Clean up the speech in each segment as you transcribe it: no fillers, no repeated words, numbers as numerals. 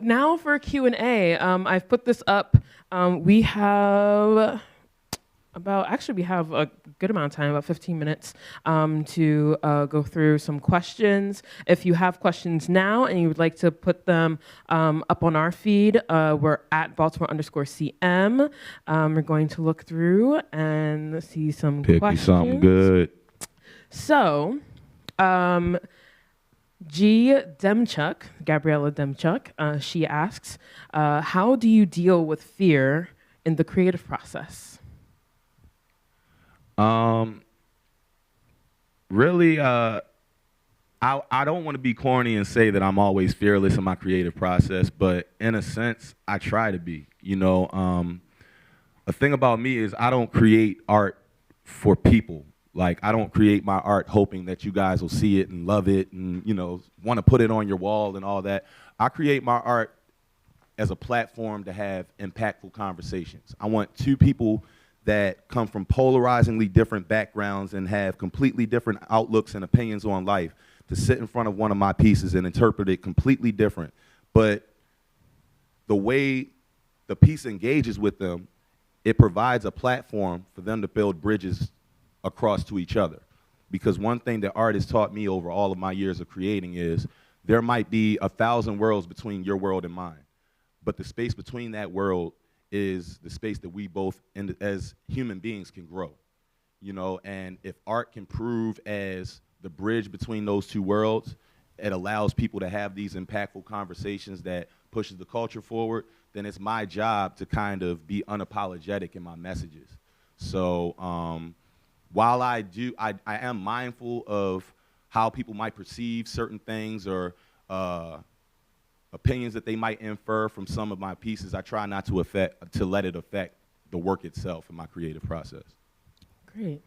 now for Q&A, I've put this up. We have we have a good amount of time, about 15 minutes, to go through some questions. If you have questions now and you would like to put them up on our feed, we're at Baltimore_CM. We're going to look through and see some Pick questions. me something good. So, Gabriella Demchuk, she asks, how do you deal with fear in the creative process? Really, I don't want to be corny and say that I'm always fearless in my creative process, but in a sense, I try to be. A thing about me is I don't create art for people. Like, I don't create my art hoping that you guys will see it and love it and, want to put it on your wall and all that. I create my art as a platform to have impactful conversations. I want two people that come from polarizingly different backgrounds and have completely different outlooks and opinions on life to sit in front of one of my pieces and interpret it completely different. But the way the piece engages with them, it provides a platform for them to build bridges across to each other. Because one thing that art has taught me over all of my years of creating is there might be 1,000 worlds between your world and mine, but the space between that world is the space that we both, as human beings, can grow. And if art can prove as the bridge between those two worlds, it allows people to have these impactful conversations that pushes the culture forward, then it's my job to kind of be unapologetic in my messages. So while I am mindful of how people might perceive certain things or opinions that they might infer from some of my pieces, I try not to let it affect the work itself in my creative process. Great.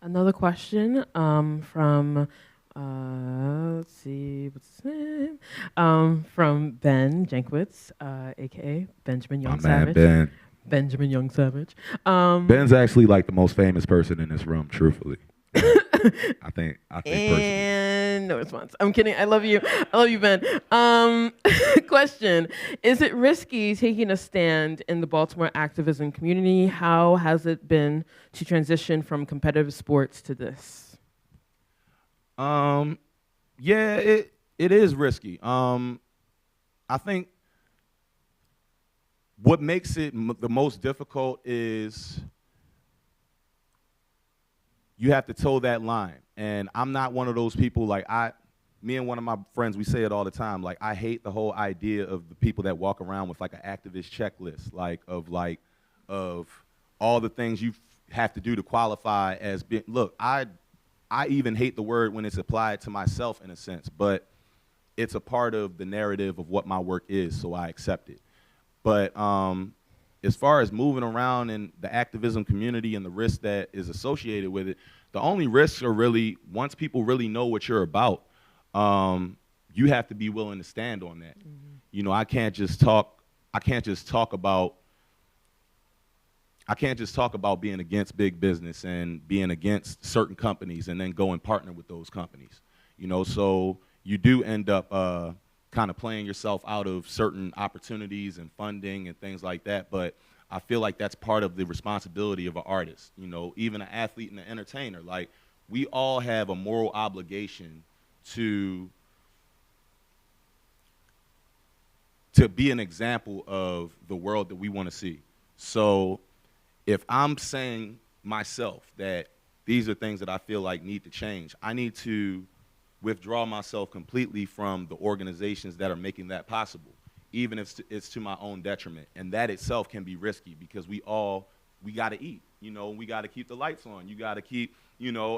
Another question from, let's see, what's his name? From Ben Jankwitz, a.k.a. Benjamin Young Savage. Ben. Benjamin Young Savage. Ben's actually like the most famous person in this room, truthfully. I think personally. And no response. I'm kidding. I love you. I love you, Ben. Question: is it risky taking a stand in the Baltimore activism community? How has it been to transition from competitive sports to this? Yeah, it is risky. I think what makes it the most difficult is you have to toe that line. And I'm not one of those people, me and one of my friends, we say it all the time, I hate the whole idea of the people that walk around with an activist checklist, of all the things you have to do to qualify as being, look, I even hate the word when it's applied to myself in a sense, but it's a part of the narrative of what my work is, so I accept it. But as far as moving around in the activism community and the risk that is associated with it, the only risks are really, once people really know what you're about, you have to be willing to stand on that. Mm-hmm. I can't just talk about being against big business and being against certain companies and then go and partner with those companies. So you do end up kind of playing yourself out of certain opportunities and funding and things like that. But I feel like that's part of the responsibility of an artist, even an athlete and an entertainer. We all have a moral obligation to be an example of the world that we want to see. So if I'm saying myself that these are things that I feel like need to change, I need to withdraw myself completely from the organizations that are making that possible, even if it's to my own detriment. And that itself can be risky because we got to eat, we got to keep the lights on. You got to keep,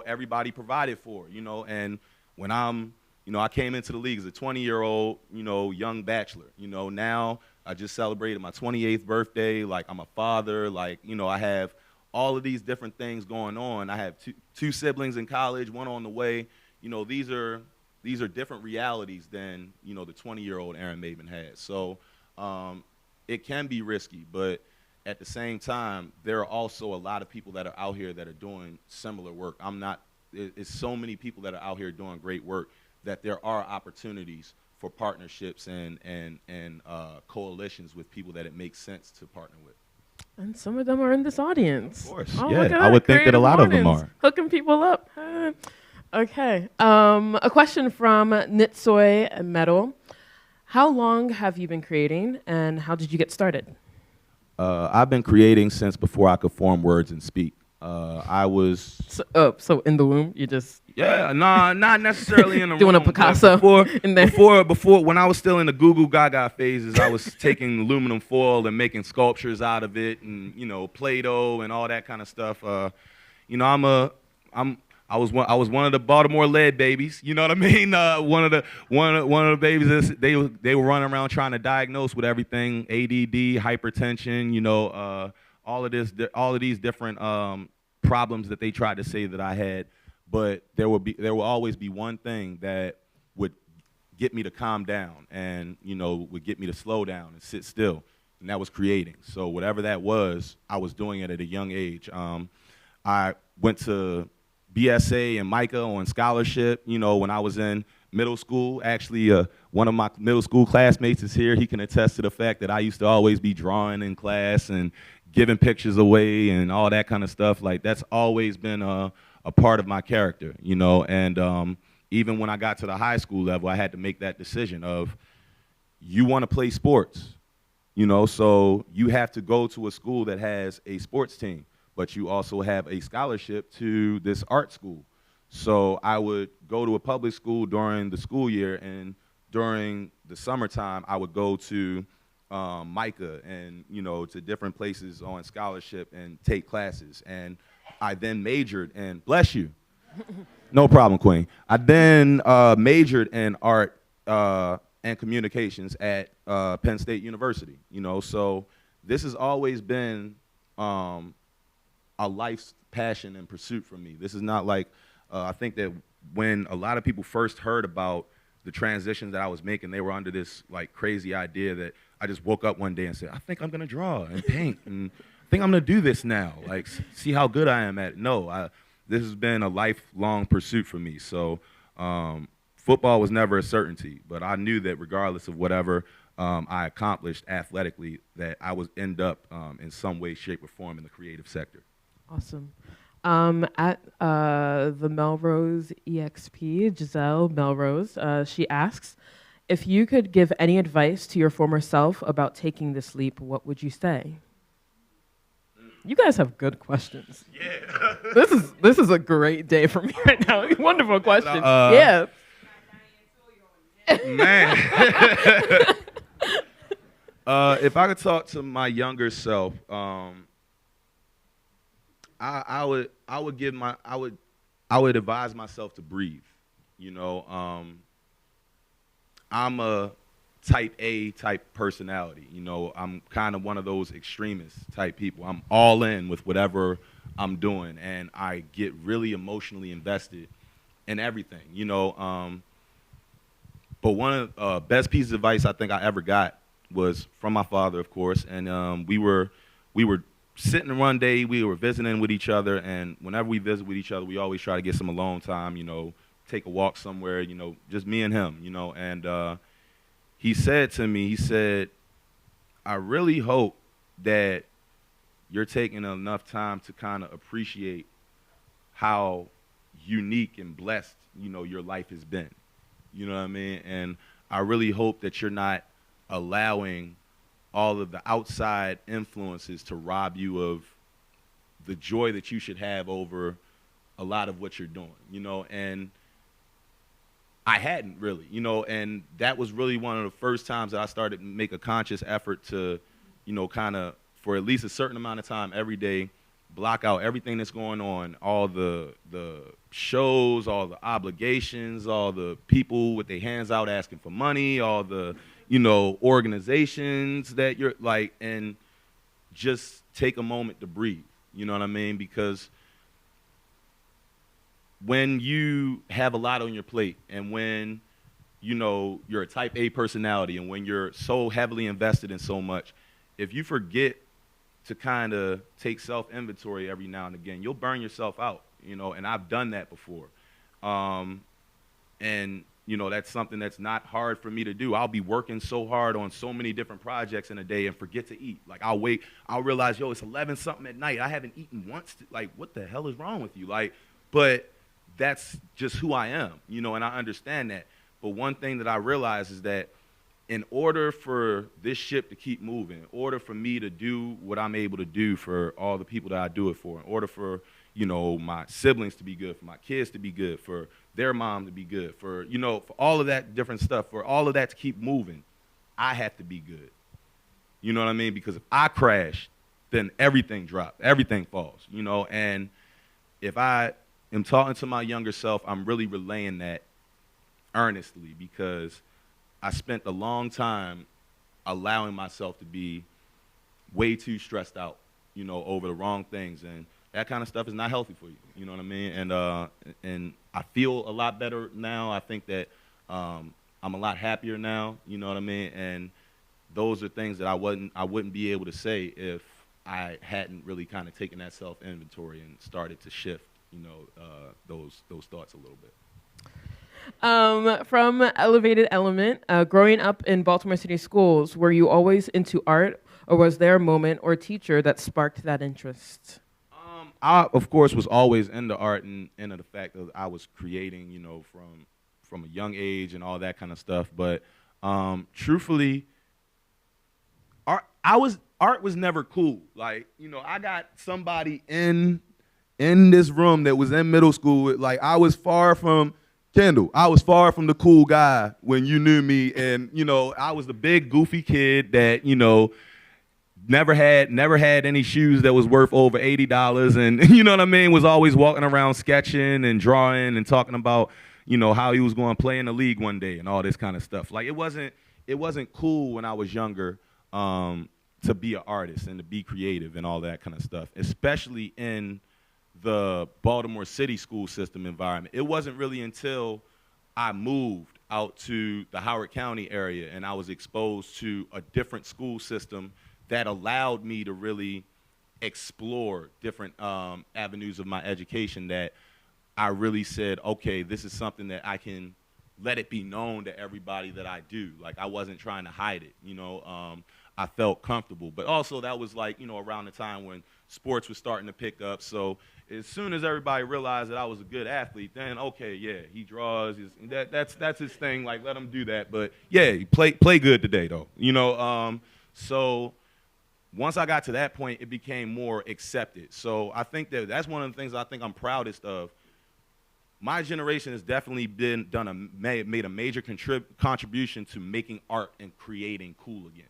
everybody provided for, and when I came into the league as a 20-year-old, young bachelor, now I just celebrated my 28th birthday. I'm a father, I have all of these different things going on. I have two siblings in college, one on the way. These are different realities than, the 20-year-old Aaron Maybin has. So it can be risky, but at the same time, there are also a lot of people that are out here that are doing similar work. It's so many people that are out here doing great work that there are opportunities for partnerships and coalitions with people that it makes sense to partner with. And some of them are in this audience. Of course, oh, yeah. I would think that a lot of them are. Hooking people up. Okay. A question from Nitsoy Metal. How long have you been creating, and how did you get started? I've been creating since before I could form words and speak. I was so in the womb, you just not necessarily in the doing room, a Picasso before when I was still in the Goo Goo Gaga phases, I was taking aluminum foil and making sculptures out of it, and Play-Doh and all that kind of stuff. I was one of the Baltimore lead babies. You know what I mean? One of the babies that they were running around trying to diagnose with everything: ADD, hypertension. All of these different problems that they tried to say that I had. But there will always be one thing that would get me to calm down and would get me to slow down and sit still, and that was creating. So whatever that was, I was doing it at a young age. I went to BSA and Micah on scholarship, when I was in middle school. Actually, one of my middle school classmates is here. He can attest to the fact that I used to always be drawing in class and giving pictures away and all that kind of stuff. Like, that's always been a part of my character, and even when I got to the high school level, I had to make that decision of, you want to play sports, so you have to go to a school that has a sports team, but you also have a scholarship to this art school. So I would go to a public school during the school year, and during the summertime, I would go to Micah and, to different places on scholarship and take classes. And I then majored in, bless you, no problem, Queen. I then majored in art and communications at Penn State University, so this has always been a life's passion and pursuit for me. This is not like, I think that when a lot of people first heard about the transitions that I was making, they were under this like crazy idea that I just woke up one day and said, I think I'm gonna draw and paint, and I think I'm gonna do this now, like see how good I am at it. No, this has been a lifelong pursuit for me. So football was never a certainty, but I knew that regardless of whatever I accomplished athletically, that I would end up in some way, shape, or form in the creative sector. Awesome. At the Melrose EXP, Giselle Melrose, she asks, if you could give any advice to your former self about taking this leap, what would you say? You guys have good questions. Yeah. This is a great day for me right now. Wonderful question. Yeah. Man. If I could talk to my younger self, I would advise myself to breathe. I'm a type A type personality. I'm kind of one of those extremist type people. I'm all in with whatever I'm doing, and I get really emotionally invested in everything. But one of the best pieces of advice I think I ever got was from my father, of course, and we were sitting one day, we were visiting with each other, and whenever we visit with each other, we always try to get some alone time, take a walk somewhere, just me and him, and he said to me, I really hope that you're taking enough time to kind of appreciate how unique and blessed, your life has been. You know what I mean? And I really hope that you're not allowing all of the outside influences to rob you of the joy that you should have over a lot of what you're doing, and I hadn't really, and that was really one of the first times that I started to make a conscious effort to, kind of, for at least a certain amount of time every day, block out everything that's going on, all the shows, all the obligations, all the people with their hands out asking for money, all the organizations that you're like, and just take a moment to breathe. You know what I mean? Because when you have a lot on your plate, and when you're a type A personality, and when you're so heavily invested in so much, if you forget to kind of take self-inventory every now and again, you'll burn yourself out. And I've done that before. And You know, that's something that's not hard for me to do. I'll be working so hard on so many different projects in a day and forget to eat. Like, I'll realize, yo, it's 11 something at night. I haven't eaten once. Like, what the hell is wrong with you? Like, but that's just who I am, you know, and I understand that. But one thing that I realize is that in order for this ship to keep moving, in order for me to do what I'm able to do for all the people that I do it for, in order for, you know, my siblings to be good, for my kids to be good, for their mom to be good, for, you know, for all of that different stuff, for all of that to keep moving, I have to be good. You know what I mean? Because if I crash, then everything drops, everything falls, you know, and if I am talking to my younger self, I'm really relaying that earnestly, because I spent a long time allowing myself to be way too stressed out, you know, over the wrong things, and that kind of stuff is not healthy for you. You know what I mean? And I feel a lot better now. I think that I'm a lot happier now. You know what I mean? And those are things that I wouldn't be able to say if I hadn't really kind of taken that self inventory and started to shift, you know, those thoughts a little bit. From Elevated Element, growing up in Baltimore City schools, were you always into art, or was there a moment or teacher that sparked that interest? I, of course, was always into art and into the fact that I was creating, you know, from a young age and all that kind of stuff. But truthfully, art was never cool. Like, you know, I got somebody in this room that was in middle school. Like, I was far from Kendall. I was far from the cool guy when you knew me, and you know, I was the big goofy kid that, you know, never had any shoes that was worth over $80, and you know what I mean, was always walking around sketching and drawing and talking about, you know, how he was going to play in the league one day and all this kind of stuff. Like, it wasn't cool when I was younger to be an artist and to be creative and all that kind of stuff, especially in the Baltimore City school system environment. It wasn't really until I moved out to the Howard County area and I was exposed to a different school system that allowed me to really explore different avenues of my education, that I really said, okay, this is something that I can let it be known to everybody that I do. Like, I wasn't trying to hide it, you know. I felt comfortable. But also that was like, you know, around the time when sports was starting to pick up. So as soon as everybody realized that I was a good athlete, then okay, yeah, he draws. That's his thing. Like, let him do that. But yeah, he play good today though. You know, so once I got to that point, it became more accepted. So I think that's one of the things I think I'm proudest of. My generation has definitely made a major contribution to making art and creating cool again.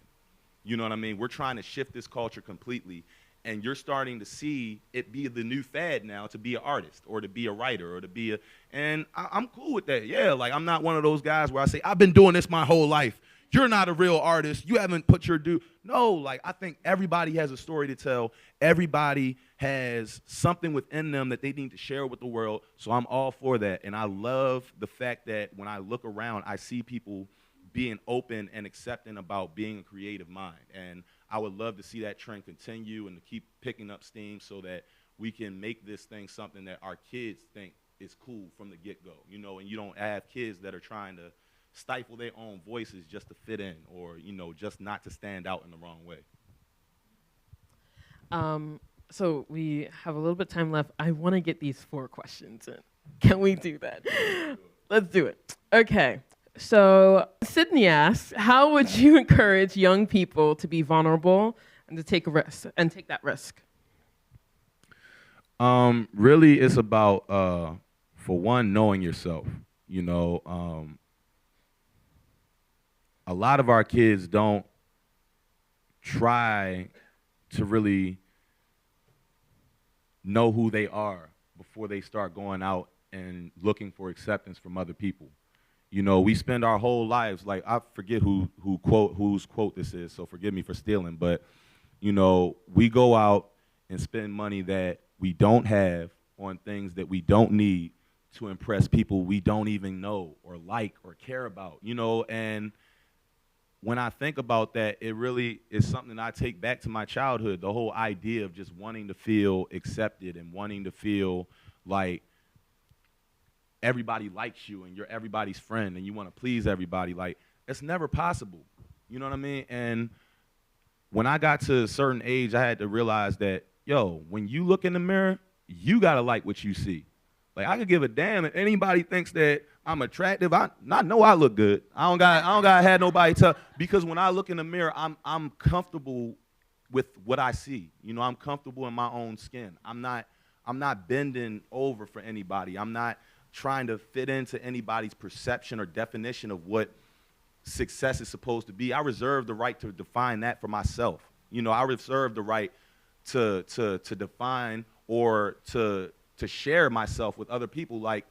You know what I mean? We're trying to shift this culture completely, and you're starting to see it be the new fad now to be an artist or to be a writer or to be and I'm cool with that. Yeah, like, I'm not one of those guys where I say, I've been doing this my whole life. You're not a real artist. You haven't put your due. No, like, I think everybody has a story to tell. Everybody has something within them that they need to share with the world. So I'm all for that. And I love the fact that when I look around, I see people being open and accepting about being a creative mind. And I would love to see that trend continue and to keep picking up steam so that we can make this thing something that our kids think is cool from the get-go. You know, and you don't have kids that are trying to stifle their own voices just to fit in, or, you know, just not to stand out in the wrong way. So we have a little bit of time left. I want to get these 4 questions in. Can we do that? Let's do it. Okay. So Sydney asks, how would you encourage young people to be vulnerable and to take a risk and take that risk? Really, it's about, for one, knowing yourself. You know, a lot of our kids don't try to really know who they are before they start going out and looking for acceptance from other people. You know, we spend our whole lives, like, I forget whose quote this is, so forgive me for stealing, but, you know, we go out and spend money that we don't have on things that we don't need to impress people we don't even know or like or care about, you know. And when I think about that, it really is something I take back to my childhood, the whole idea of just wanting to feel accepted and wanting to feel like everybody likes you and you're everybody's friend and you want to please everybody. Like, it's never possible. You know what I mean? And when I got to a certain age, I had to realize that, yo, when you look in the mirror, you got to like what you see. Like, I could give a damn if anybody thinks that I'm attractive. I know I look good. I don't got to have nobody tell, because when I look in the mirror, I'm comfortable with what I see. You know, I'm comfortable in my own skin. I'm not bending over for anybody. I'm not trying to fit into anybody's perception or definition of what success is supposed to be. I reserve the right to define that for myself. You know, I reserve the right to define or to share myself with other people. Like,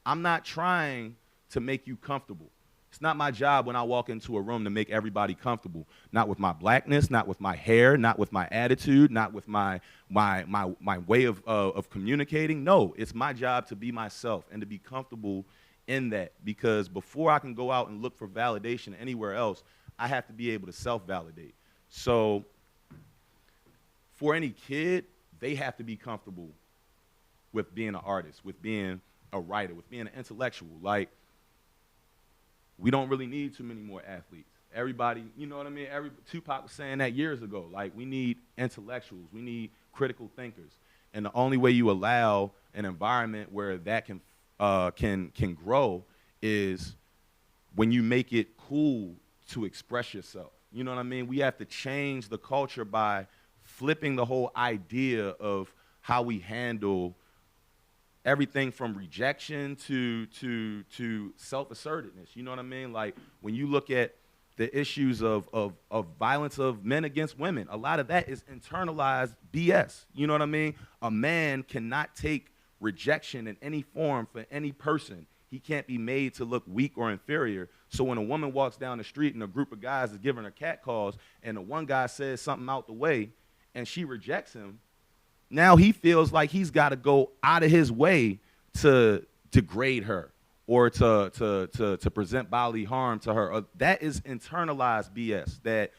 I'm not trying to make you comfortable. It's not my job when I walk into a room to make everybody comfortable. Not with my blackness, not with my hair, not with my attitude, not with my way of communicating. No, it's my job to be myself and to be comfortable in that, because before I can go out and look for validation anywhere else, I have to be able to self-validate. So for any kid, they have to be comfortable with being an artist, with being a writer, with being an intellectual. Like, we don't really need too many more athletes. Everybody, you know what I mean? Tupac was saying that years ago. Like, we need intellectuals. We need critical thinkers. And the only way you allow an environment where that can grow is when you make it cool to express yourself. You know what I mean? We have to change the culture by flipping the whole idea of how we handle everything from rejection to self-assertiveness. You know what I mean? Like, when you look at the issues of violence of men against women, a lot of that is internalized BS. You know what I mean? A man cannot take rejection in any form for any person. He can't be made to look weak or inferior. So when a woman walks down the street and a group of guys is giving her catcalls and the one guy says something out the way and she rejects him, now he feels like he's got to go out of his way to degrade her or to present bodily harm to her. That is internalized BS that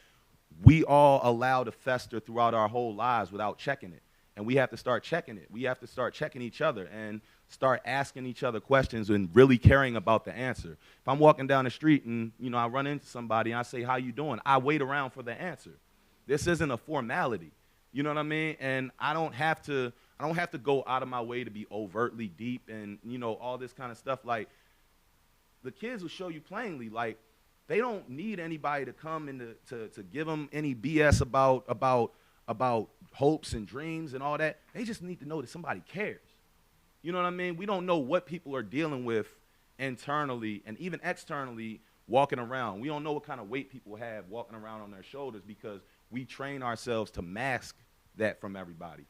we all allow to fester throughout our whole lives without checking it. And we have to start checking it. We have to start checking each other and start asking each other questions and really caring about the answer. If I'm walking down the street and, you know, I run into somebody and I say, "How you doing?" I wait around for the answer. This isn't a formality. You know what I mean? And I don't have to go out of my way to be overtly deep and, you know, all this kind of stuff. Like, the kids will show you plainly, like, they don't need anybody to come and to give them any BS about hopes and dreams and all that. They just need to know that somebody cares. You know what I mean? We don't know what people are dealing with internally and even externally walking around. We don't know what kind of weight people have walking around on their shoulders because we train ourselves to mask that from everybody.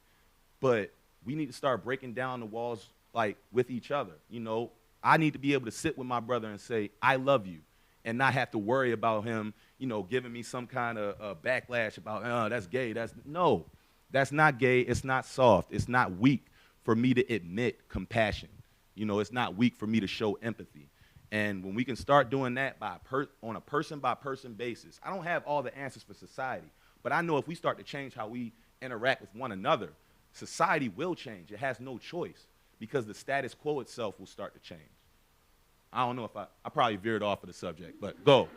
But we need to start breaking down the walls, like, with each other. You know, I need to be able to sit with my brother and say, "I love you," and not have to worry about him, you know, giving me some kind of backlash about, "Oh, that's gay." No, that's not gay. It's not soft. It's not weak for me to admit compassion. You know, it's not weak for me to show empathy. And when we can start doing that on a person-by-person basis, I don't have all the answers for society, but I know if we start to change how we interact with one another, society will change. It has no choice because the status quo itself will start to change. I don't know if I probably veered off of the subject, but go.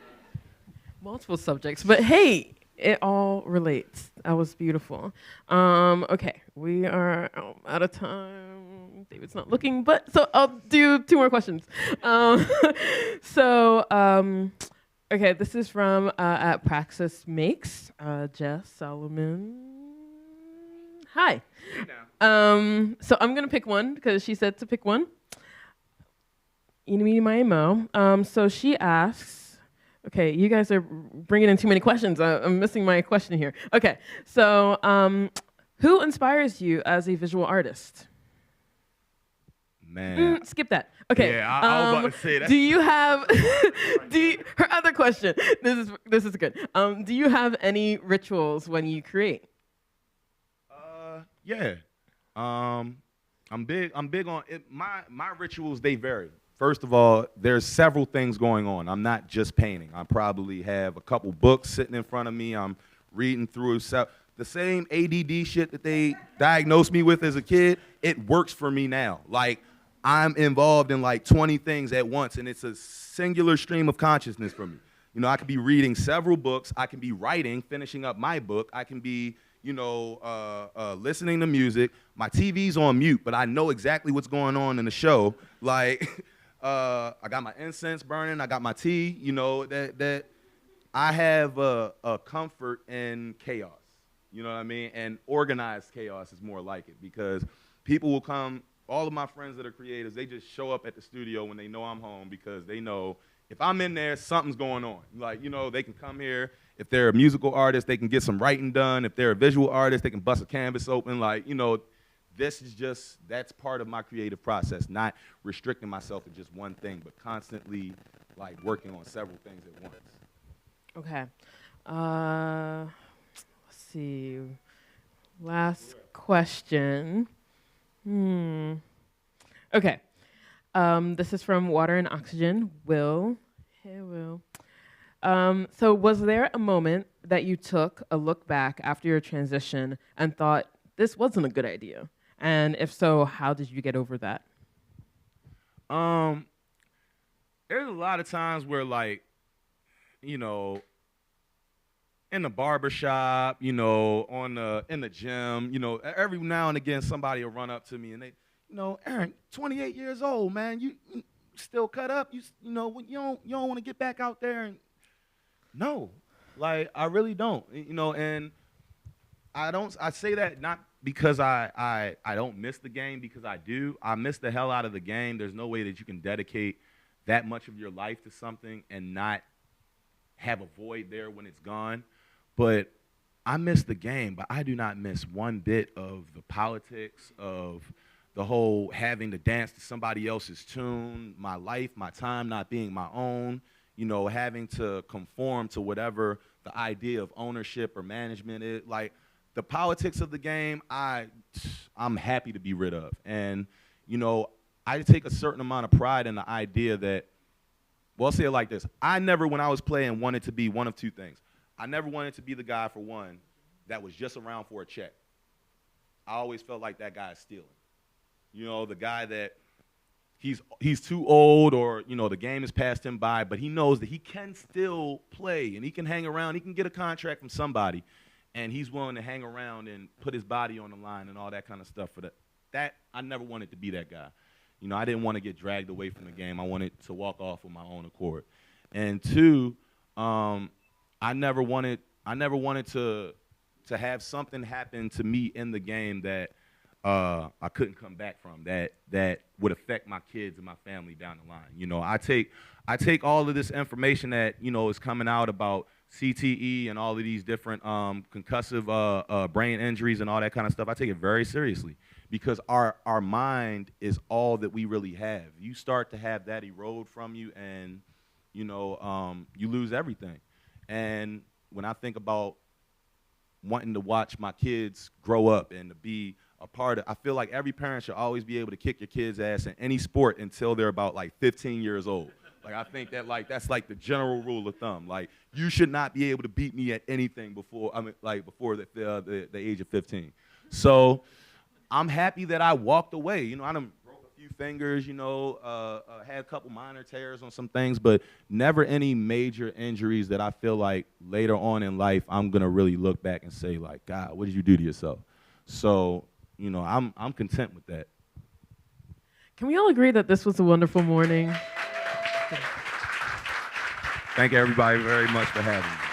Multiple subjects, but hey, it all relates. That was beautiful. Okay, we are out of time. David's not looking, but so I'll do 2 more questions. Okay, this is from at Praxis Makes, Jess Solomon. Hi. Hey now. So I'm gonna pick one because she said to pick one. Eeny, meeny, miny, mo. So she asks, okay, you guys are bringing in too many questions. I'm missing my question here. Okay, so who inspires you as a visual artist? Man. Skip that. Okay. Yeah, I was about to say that. Do you have? Her other question. This is good. Do you have any rituals when you create? Yeah. I'm big on it. My rituals, they vary. First of all, there's several things going on. I'm not just painting. I probably have a couple books sitting in front of me. I'm reading through the same ADD shit that they diagnosed me with as a kid. It works for me now. Like, I'm involved in like 20 things at once, and it's a singular stream of consciousness for me. You know, I could be reading several books. I can be writing, finishing up my book. I can be, you know, listening to music. My TV's on mute, but I know exactly what's going on in the show. Like, I got my incense burning. I got my tea. You know, that I have a comfort in chaos. You know what I mean? And organized chaos is more like it, because people will come. All of my friends that are creators, they just show up at the studio when they know I'm home, because they know if I'm in there, something's going on. Like, you know, they can come here. If they're a musical artist, they can get some writing done. If they're a visual artist, they can bust a canvas open. Like, you know, this is just, that's part of my creative process, not restricting myself to just one thing, but constantly, like, working on several things at once. Okay. Let's see. Last question. Okay. This is from Water and Oxygen. Will. Hey, Will. So was there a moment that you took a look back after your transition and thought, this wasn't a good idea? And if so, how did you get over that? There's a lot of times where, like, you know, in the barbershop, you know, in the gym, you know, every now and again somebody will run up to me and they, you know, Aaron, 28 years old, man, you still cut up, you know, you don't want to get back out there. And no, like, I really don't, you know. And I say that not because I don't miss the game, because I do. I miss the hell out of the game. There's no way that you can dedicate that much of your life to something and not have a void there when it's gone. But I miss the game, but I do not miss one bit of the politics, of the whole having to dance to somebody else's tune, my life, my time not being my own, you know, having to conform to whatever the idea of ownership or management is. Like, the politics of the game, I'm happy to be rid of. And, you know, I take a certain amount of pride in the idea that, well, I'll say it like this. I never, when I was playing, wanted to be one of two things. I never wanted to be the guy, for one, that was just around for a check. I always felt like that guy is stealing. You know, the guy that he's too old, or, you know, the game has passed him by, but he knows that he can still play and he can hang around. He can get a contract from somebody, and he's willing to hang around and put his body on the line and all that kind of stuff. For that, I never wanted to be that guy. You know, I didn't want to get dragged away from the game. I wanted to walk off on my own accord. And two, I never wanted to have something happen to me in the game that I couldn't come back from, that would affect my kids and my family down the line. You know, I take all of this information that, you know, is coming out about CTE and all of these different concussive brain injuries and all that kind of stuff. I take it very seriously, because our mind is all that we really have. You start to have that erode from you, and, you know, you lose everything. And when I think about wanting to watch my kids grow up and to be a part of, I feel like every parent should always be able to kick your kid's ass in any sport until they're about like 15 years old. Like, I think that, like, that's like the general rule of thumb. Like, you should not be able to beat me at anything before the age of 15. So I'm happy that I walked away. You know, I done broke a few fingers, you know, had a couple minor tears on some things, but never any major injuries that I feel like later on in life I'm gonna really look back and say, like, God, what did you do to yourself? So, you know, I'm content with that. Can we all agree that this was a wonderful morning? Thank everybody very much for having me.